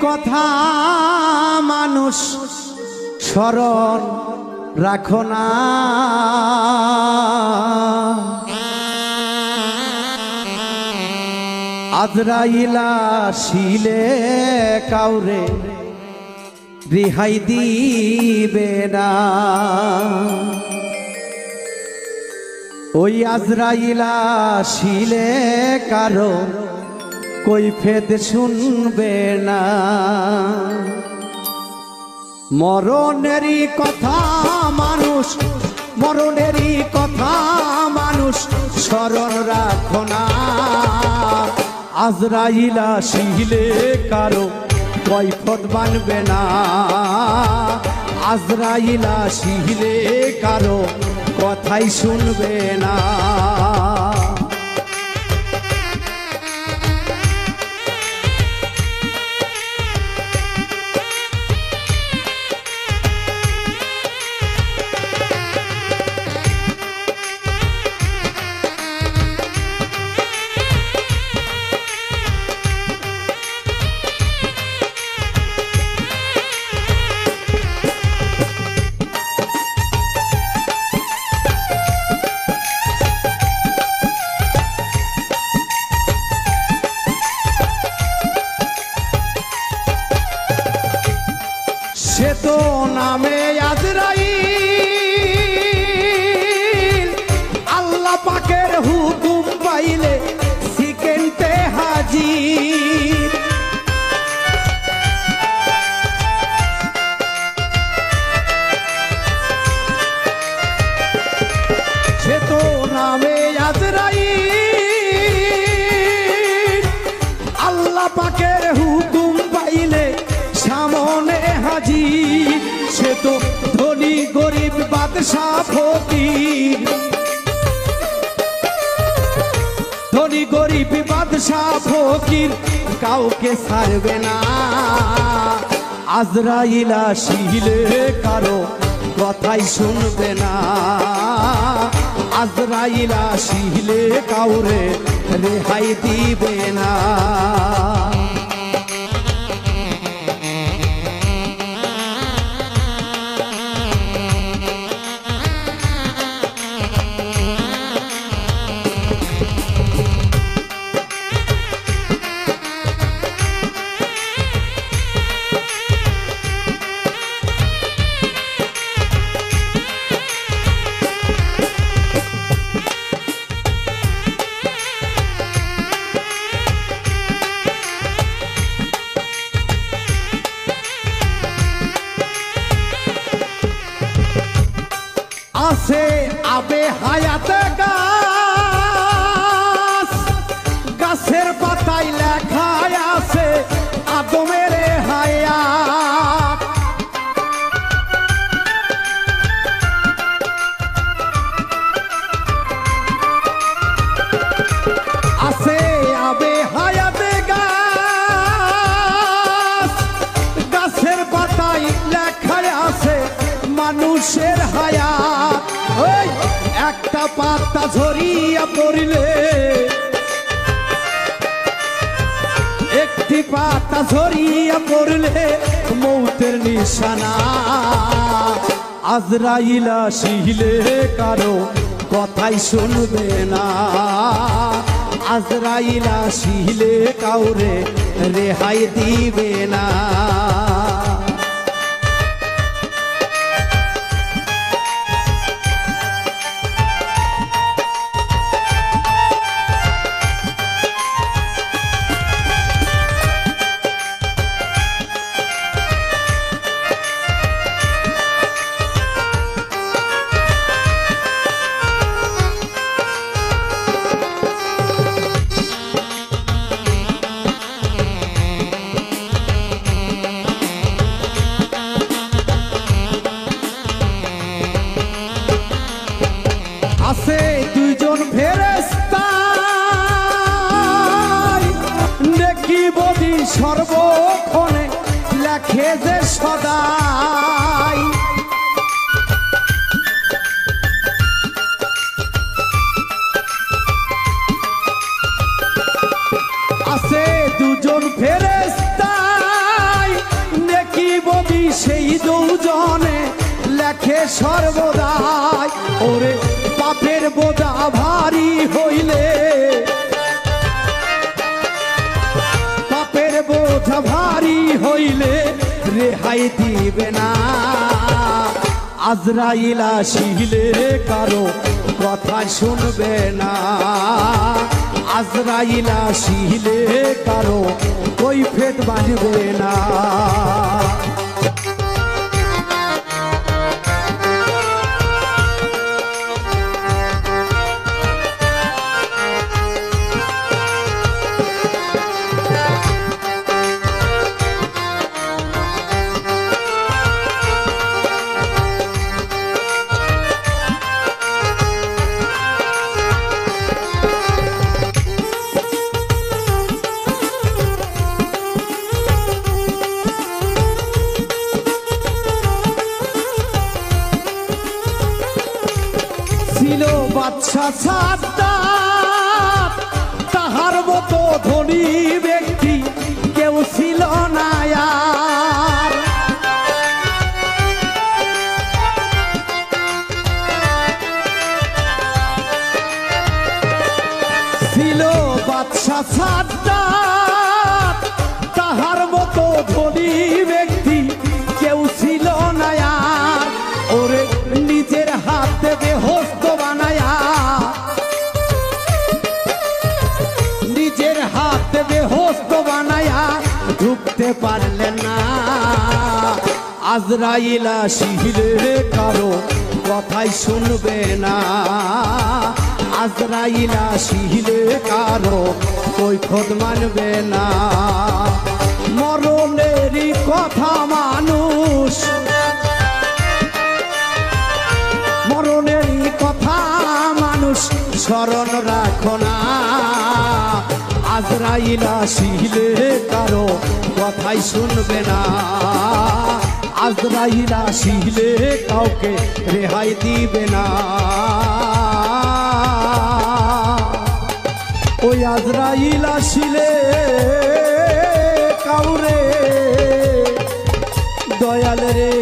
কথা মানুষ স্মরণ রাখো না, আজরাইলা শিলে কাউরে রেহাই দিবে না। ওই আজরাইলা শিলে কারো কৈফিয়ত শুনবে না। মরণেরই কথা মানুষ, মরণেরই কথা মানুষ স্মরণ রাখো না, আজরাইলা শিলে কারো কৈফিয়ত মানবে না, আজরাইলা শিলে কারো কথাই শুনবে না। সে তো নামে আজরাইল, আল্লাহ পাকের হুকুম পাইলে সেকেন্ডে হাজির। সে তো নামে আজরাইল, আল্লাহ পাকের হুকুম পাইলে সামনে হাজির। সে তো ধনী গরিব বাদশাহ ফকির, ধনী গরিব বাদশাহ ফকির কাউকে ছাড়বে না, আজরাইলা শিলে কারো কথাই শুনবে না, আজরাইলা শিলে কাউরে রেহাই দিবে না। আছে আবে হায়াতে গাছ, গাছের পাতায় লেখা আছে আদমের হায়াত। আছে আবে হায়াতে গাছ, গাছের পাতায় লেখা আছে মানুষের হায়াত। ওই একটা পাতা ঝরিয়া পড়িলে, একটি পাতা ঝরিয়া পড়লে মৌতের নিশানা, আজরাইলা শিলে কারো কথাই শুনবে না, আজরাইলা শিলে কাউরে রেহাই দিবে না। আছে দুইজন ফেরেশতা, নেকি বদি সর্বক্ষণে লেখে যে সদাই। আছে দুজন ফেরেশতা, সেই দুজনে লেখে সর্বদাই ওরে পাপের বোঝা ভারী হইলে পাপের বোঝা ভারী হইলে রেহাই দিবে না আজরাইল আসিলে কারো কথা শুনবে না আজরাইল আসিলে কারো কৈফিয়ত বাঁধবে না ছিল বাদশা সাদ্দাত তাহার মতো ধনী ব্যক্তি কেউ ছিল না আর ছিল বাদশা সাদ্দাত তাহার মতো ধনী ব্যক্তি কেউ ছিল না আর ওরে নিজের হাতে বেহস্ত বানায়া নিজের হাতে বেহস্ত বানায়া ঢুকতে পারলেন না আজরাইল আসিলে কারো কথাই শুনবে না আজরাইল আসিলে কারো কৈফিয়ত মানবে না মরণেরই কথা মানুষ মরণেরই কথা মানুষ স্মরণ রাখো না আজরাইল আসিলে কারো কথাই শুনবে না আজরাইল আসিলে কাউকে রেহাই দিবে না ওই আজরাইল আসিলে কাউরে দয়াল রে